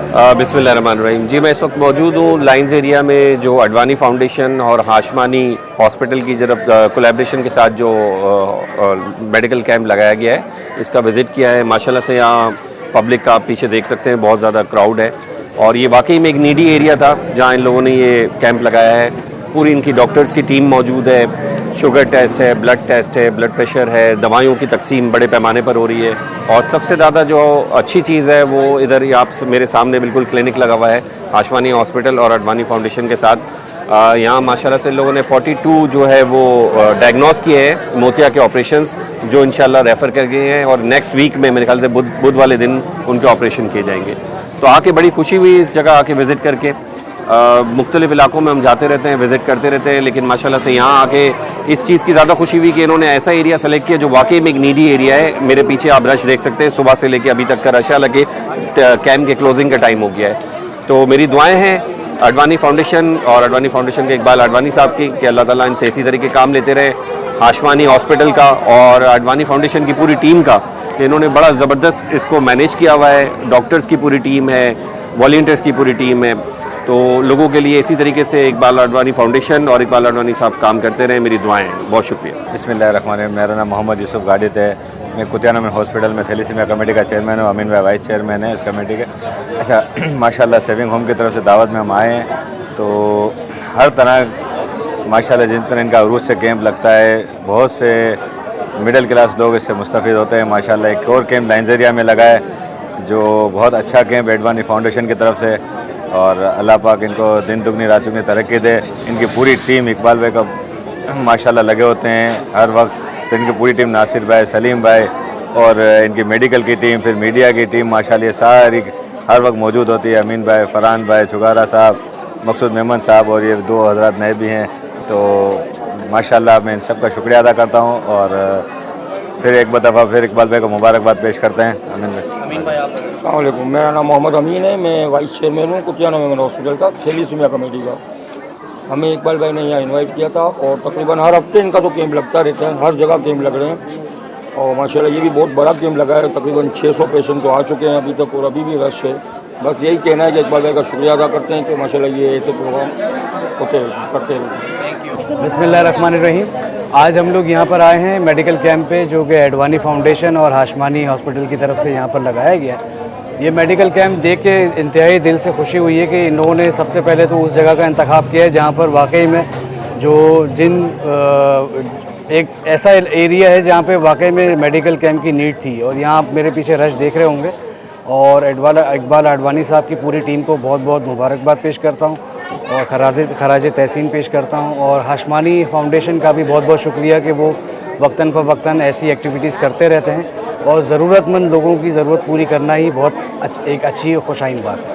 बिस्मिल्लाहिर्रहमानिर्रहीम। जी, मैं इस वक्त मौजूद हूँ लाइंस एरिया में, जो अडवानी फाउंडेशन और हाशमानी हॉस्पिटल की तरफ कोलैबोरेशन के साथ जो मेडिकल कैंप लगाया गया है, इसका विज़िट किया है। माशाल्लाह से यहाँ पब्लिक का आप पीछे देख सकते हैं, बहुत ज़्यादा क्राउड है और ये वाकई में एक नीडी एरिया था जहाँ इन लोगों ने ये कैंप लगाया है। पूरी इनकी डॉक्टर्स की टीम मौजूद है, शुगर टेस्ट है, ब्लड टेस्ट है, ब्लड प्रेशर है, दवाइयों की तकसीम बड़े पैमाने पर हो रही है। और सबसे ज़्यादा जो अच्छी चीज़ है वो इधर ही आप मेरे सामने बिल्कुल क्लिनिक लगा हुआ है हाशमानी हॉस्पिटल और अडवानी फाउंडेशन के साथ। यहाँ माशाल्लाह से लोगों ने 42 जो है वो डायग्नोस किए हैं मोतिया के ऑपरेशंस, जो इंशाल्लाह रेफ़र कर गए हैं और नेक्स्ट वीक में मेरे ख्याल से बुध वाले दिन उनके ऑपरेशन किए जाएंगे। तो आके बड़ी खुशी हुई इस जगह आके विज़िट करके। मुख्तलिफ़ इलाकों में हम जाते रहते हैं, विज़िट करते रहते हैं, लेकिन माशाल्लाह से यहाँ आके इस चीज़ की ज़्यादा खुशी हुई कि इन्होंने ऐसा एरिया सेलेक्ट किया जो वाकई में एक नीडी एरिया है। मेरे पीछे आप रश देख सकते हैं, सुबह से लेके अभी तक का रश है, हालांकि कैंप के क्लोजिंग का टाइम हो गया है। तो मेरी दुआएं हैं अडवानी फाउंडेशन और अडवानी फाउंडेशन के इकबाल अडवानी साहब की कि अल्लाह ताला इनसे इसी तरीके काम लेते रहे, हाशमानी हॉस्पिटल का और अडवानी फाउंडेशन की पूरी टीम का। इन्होंने बड़ा ज़बरदस्त इसको मैनेज किया हुआ है, डॉक्टर्स की पूरी टीम है, वॉलंटियर्स की पूरी टीम है। तो लोगों के लिए इसी तरीके से इकबाल अडवानी फाउंडेशन और इकबाल अडवानी साहब काम करते रहे। मेरी दुआएं हैं। बहुत शुक्रिया। बिस्मिल्लाहिर्रहमानिर्रहीम। मेरा नाम मोहम्मद यूसुफ गाडित है। मैं कुतियाना में हॉस्पिटल में थैलीसीमिया कमेटी का चेयरमैन हूँ। अमीन भाई वाइस चेयरमैन है इस कमेटी के। अच्छा, माशाल्लाह सेविंग होम की तरफ से दावत में हम आए हैं, तो हर तरह माशाल्लाह जिन तरह इनका उरूज से कैंप लगता है, बहुत से मिडिल क्लास लोग इससे मुस्तफ़ीद होते हैं। माशाल्लाह एक और कैंप लाइंस एरिया में लगा है जो बहुत अच्छा कैंप अडवानी फाउंडेशन की तरफ से, और अल्लाह पाक इनको दिन दुगनी रात चुगनी तरक्की दे। इनकी पूरी टीम, इकबाल भाई का माशाल्लाह लगे होते हैं हर वक्त, फिर इनकी पूरी टीम, नासिर भाई, सलीम भाई और इनकी मेडिकल की टीम, फिर मीडिया की टीम माशाल्लाह सारी हर वक्त मौजूद होती है। अमीन भाई, फरहान भाई, चुगारा साहब, मकसूद मेमन साहब और ये दो हज़रात नए भी हैं। तो माशाल्लाह मैं इन सब का शुक्रिया अदा करता हूँ और फिर एक दफ़ा फिर इकबाल भाई को मुबारकबाद पेश करते हैं। अमीन भाई आप। अस्सलाम वालेकुम, मेरा नाम मोहम्मद अमीन है। मैं वाइस चेयरमैन हूँ कुतियाना में हॉस्पिटल का, थैलीसीमिया कमेटी का। हमें इकबाल भाई ने यहाँ इनवाइट किया था और तकरीबन हर हफ्ते इनका तो कैंप लगता रहता है, हर जगह कैंप लग रहे हैं और माशाल्लाह ये भी बहुत बड़ा कैंप लगा है। तकरीबन 600 पेशेंट तो आ चुके हैं अभी तक और अभी भी रश है। बस यही कहना है कि इकबाल भाई का शुक्रिया अदा करते हैं कि माशाल्लाह ये ऐसे प्रोग्राम होते करते हैं। बिस्मिल्लाहिर्रहमानिर्रहीम। आज हम लोग यहाँ पर आए हैं मेडिकल कैंप पे, जो कि अडवानी फाउंडेशन और हाशमानी हॉस्पिटल की तरफ से यहाँ पर लगाया गया। ये मेडिकल कैंप देख के इंतहाई दिल से खुशी हुई है कि इन्होंने सबसे पहले तो उस जगह का इंतखाब किया है जहाँ पर वाकई में एक ऐसा एरिया है जहाँ पे वाकई में मेडिकल कैंप की नीड थी। और यहाँ आप मेरे पीछे रश देख रहे होंगे और इकबाल अडवानी साहब की पूरी टीम को बहुत बहुत मुबारकबाद पेश करता हूँ और खराज तहसीन पेश करता हूँ। और हाशमानी फाउंडेशन का भी बहुत बहुत शुक्रिया कि वो वक्तन फ़वक्तन ऐसी एक्टिविटीज़ करते रहते हैं और ज़रूरतमंद लोगों की ज़रूरत पूरी करना ही बहुत एक अच्छी और खुशाइन बात है।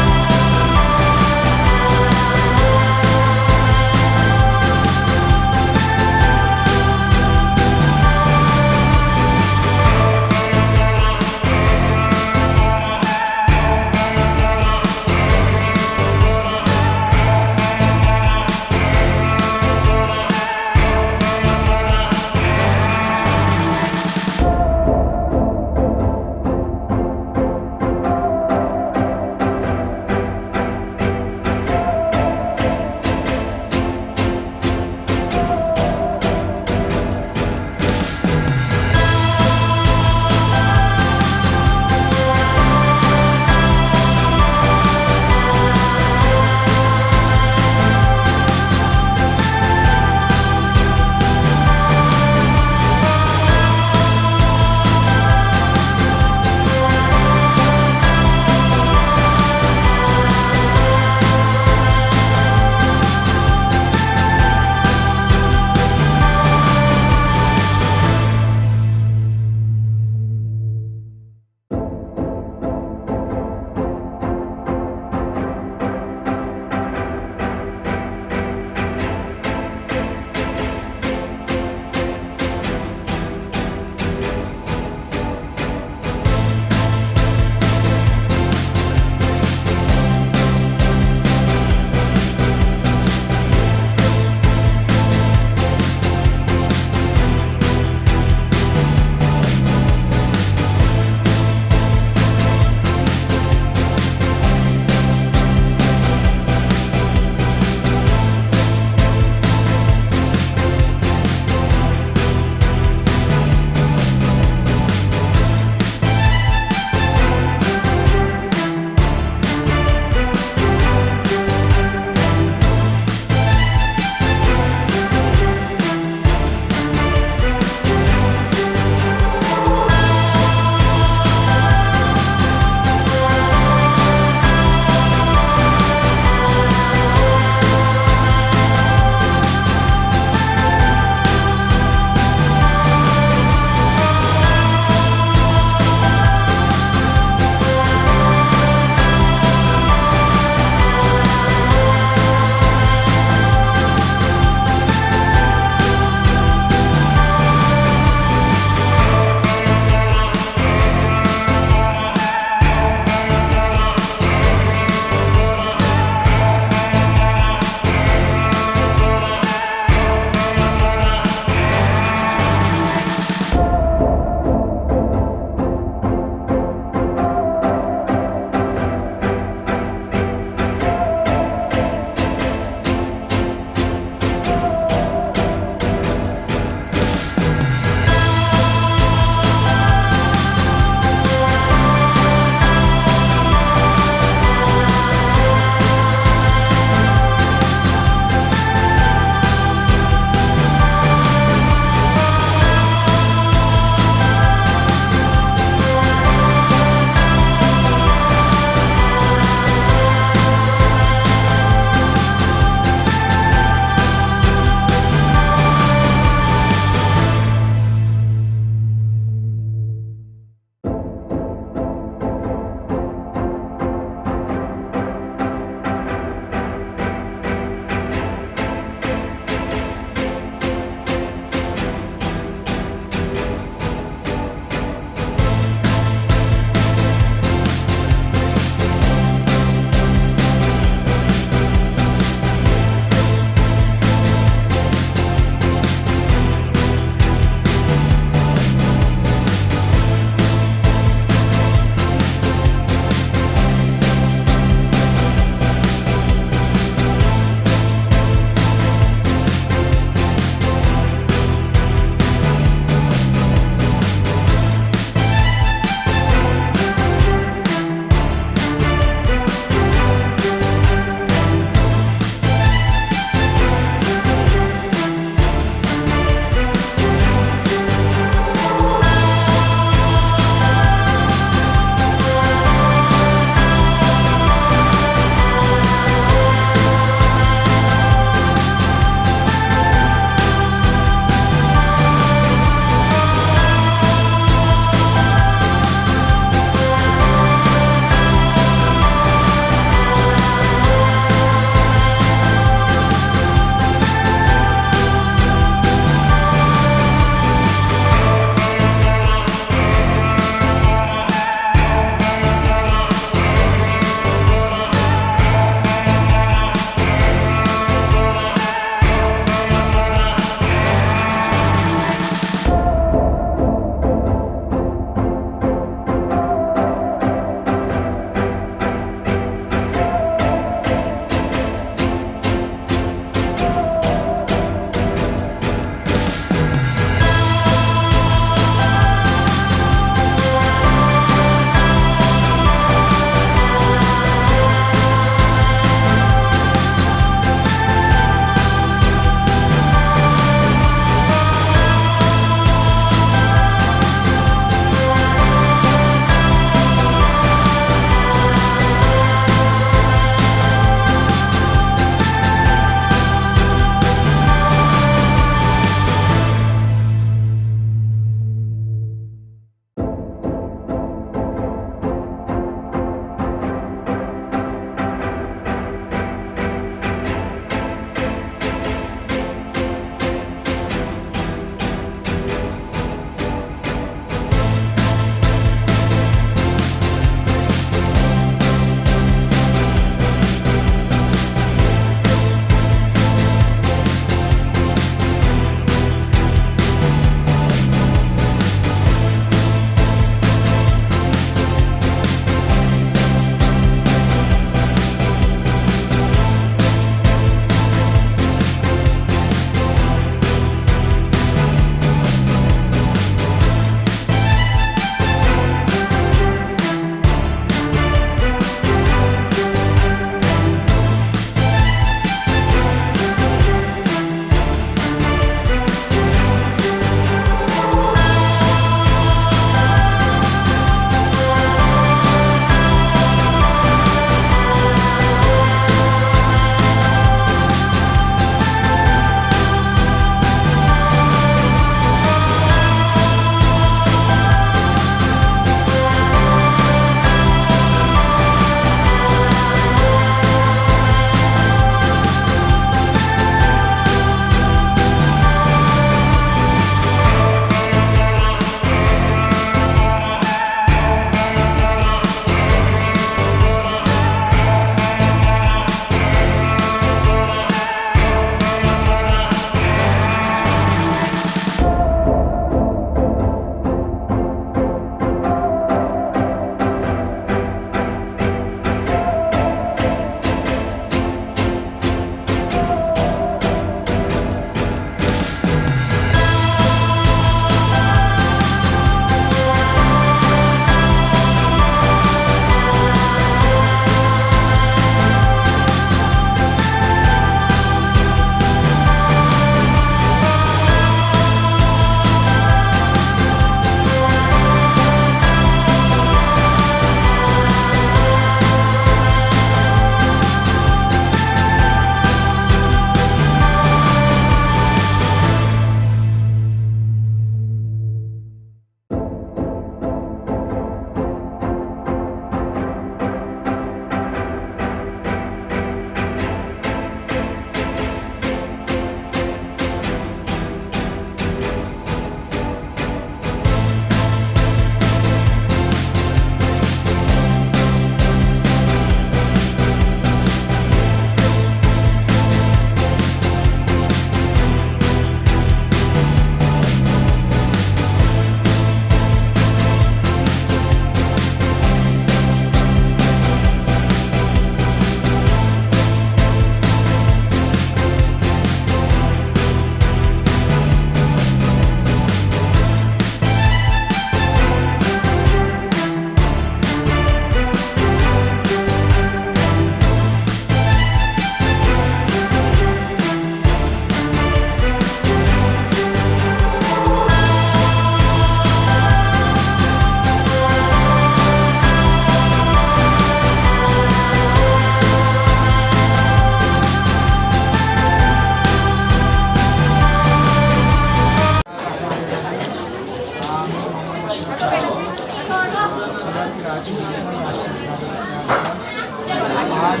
आज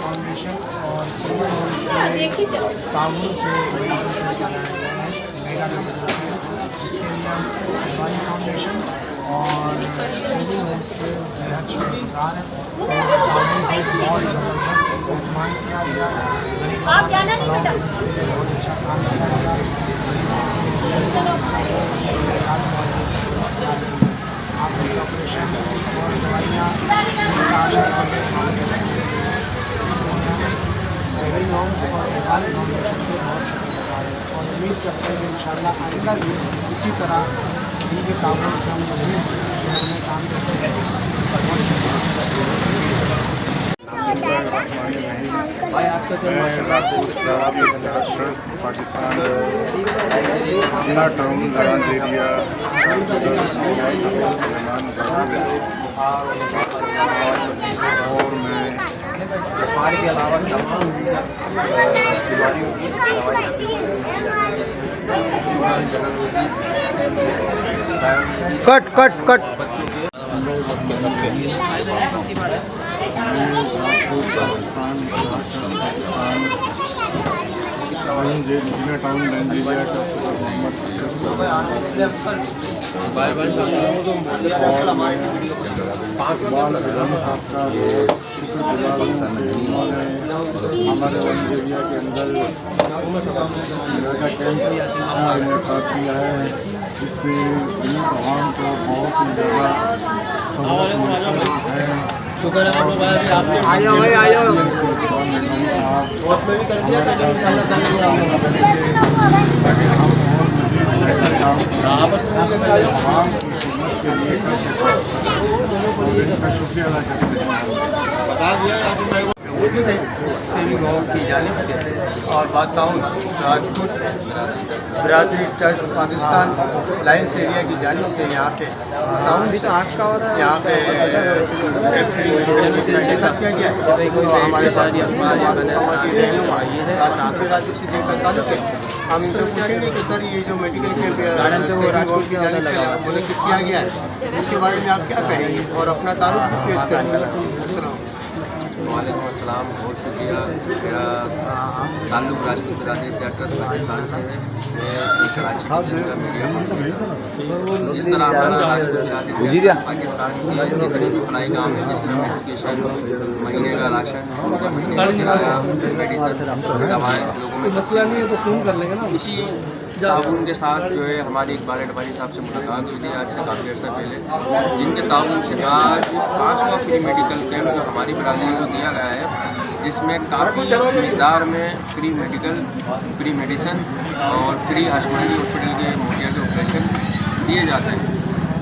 फाउंडेशन और सिल्वर होम्स के ताउन से मेडिकल कैंप लगाया गया है मेगा मेडिकल कैंप, जिसके लिए हम अडवानी फाउंडेशन और सिल्वर होम्स के बेहद शुक्रगुजार हैं। और ताउन से बहुत ज़बरदस्त मेहमान किया गया, गरीब बहुत अच्छा काम किया गया, आपकी ऑपरेशन और दवाइयाँ सिविल होम्स और अडवानी फाउंडेशन के बहुत शुक्रगुजार हैं और उम्मीद करते हैं कि इंशाअल्लाह आइंदा भी इसी तरह इनके ताउन से हम मज़ीद जो हमें काम करते हैं। बहुत शुक्रिया। पाकिस्तान जिला टाउन लड़ान एरिया और मैं के अलावा तमाम बीमारियों की कट कट कट जिला टाउन नाइजीरिया का सदर मोहम्मद अडवानी साहब का शुक्रगुजार हूँ कि उन्होंने हमारे नाइजीरिया के अंदर मेगा कैंप इनका किया है, जिससे गरीब आवाम को बहुत ही ज़्यादा सहूलत मुयसर है। शुक्र है आया ताकि हम और मज़ीद बेहतर काम आवाम की खिदमत के लिए कर सकें और इनका शुक्रिया अदा करते हैं। मौजूद है सेविंग होम की जानिब से और बाताउन राजपूत बरादरी ट्रस्ट पाकिस्तान लाइन्स एरिया की जानिब से यहाँ पे टाउन से यहाँ पे शिरकत किया गया है। तो हमारे पास समाजी रहनुमा रात इसी दिन का ताल्लुक है। हम इनसे पूछेंगे कि सर ये जो मेडिकल कैंप राजपूत की जानिब से मुनक़िद किया गया है, इसके बारे में आप क्या कहेंगे और अपना ताल्लुक भी पेश करेंगे। वालेकुम अस्सलाम, बहुत शुक्रिया। मेरा ताल्लुक़ राष्ट्रीय बिरादरी ट्रस्ट पाकिस्तान से है। मैं कराची का मीडिया जिस तरह हमारा राष्ट्रीय बिरादरी पाकिस्तान की गरीबी फलाई काम है, जिसमें एजुकेशन, महीने का राशन, महीने का किराया, मेडिसिन, दवाएँ लोगों में तकसीम है। इसी ताउन के साथ जो है हमारी इकबाल अडवानी साहब से मुलाकात हुई थी आज से काफ़ी अर्सा पहले, जिनके ताउन से आज 5वां फ्री मेडिकल कैंप जो हमारी बिरादरी को दिया गया है, जिसमें काफ़ी मकदार में फ्री मेडिकल, फ्री मेडिसिन और फ्री हाशमानी हॉस्पिटल के मोतिया के ऑपरेशन दिए जाते हैं।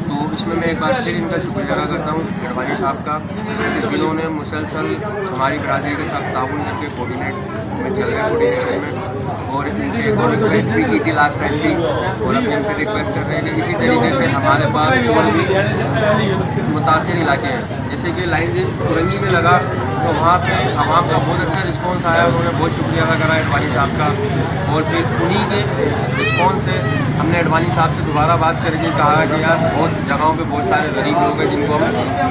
तो इसमें मैं एक बार फिर इनका शुक्रिया अदा करता हूँ अडवानी साहब का, जिन्होंने मुसलसल हमारी बिरादरी के साथ ताउन करके कोऑर्डिनेट में चल रहे कोऑर्डिनेशन में, और इनसे एक और रिक्वेस्ट भी की थी लास्ट टाइम भी, और अब फिर रिक्वेस्ट कर रहे हैं कि इसी तरीके से हमारे पास और भी मुतासिर इलाके हैं, जैसे कि लाइन कुरंगी में लगा तो वहाँ पे आवाम का बहुत अच्छा रिस्पांस आया, उन्होंने बहुत शुक्रिया अदा करा अडवानी साहब का। और फिर उन्हीं के रिस्पांस से हमने अडवानी साहब से दोबारा बात करके कहा कि यार बहुत जगहों पे बहुत सारे गरीब लोग हैं जिनको हम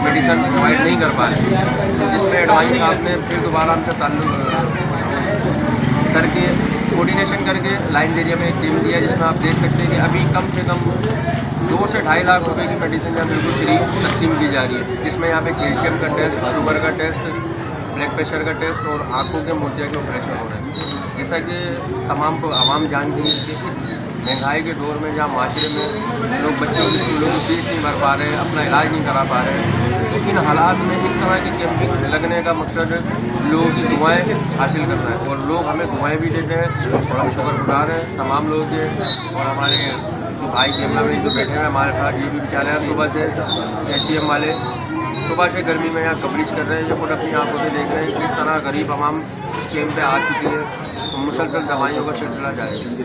मेडिसिन प्रोवाइड नहीं कर पा रहे, जिसमें अडवानी साहब ने फिर दोबारा हमसे ताल्लुक़ करके कोऑर्डिनेशन करके लाइन एरिया में एक टीम दिया, जिसमें आप देख सकते हैं कि अभी कम से कम 2 से 2.5 लाख रुपए की मेडिसिन यहाँ बिल्कुल फ्री तकसीम की जा रही है, जिसमें यहाँ पे कैल्शियम का टेस्ट, शुगर का टेस्ट, ब्लड प्रेशर का टेस्ट और आँखों के मोतिया के ऑपरेशन हो रहे हैं। जैसा कि तमाम को आवाम जानती है कि इस महंगाई के दौर में जहाँ माशरे में लोग बच्चों की स्कूलों की फीस नहीं भर पा रहे हैं, अपना इलाज नहीं करा पा रहे हैं, तो इन हालात में इस तरह की कैंपिंग लगने का मकसद लोगों की दुआएं हासिल करना है, और लोग हमें दुआएं भी देते हैं और हम शुक्रगुजार हैं तमाम लोगों के। और हमारे जो भाई कैमरा मैन जो बैठे हैं हमारे साथ, ये भी बेचारे हैं सुबह से SCM वाले सुबह से गर्मी में यहाँ कवरेज कर रहे हैं, ये खुद अपनी आंखों से देख रहे हैं किस तरह गरीब आवाम इस कैंप पे आ चुकी है। मुसलसल दवाइयों का सिलसिला जारी है।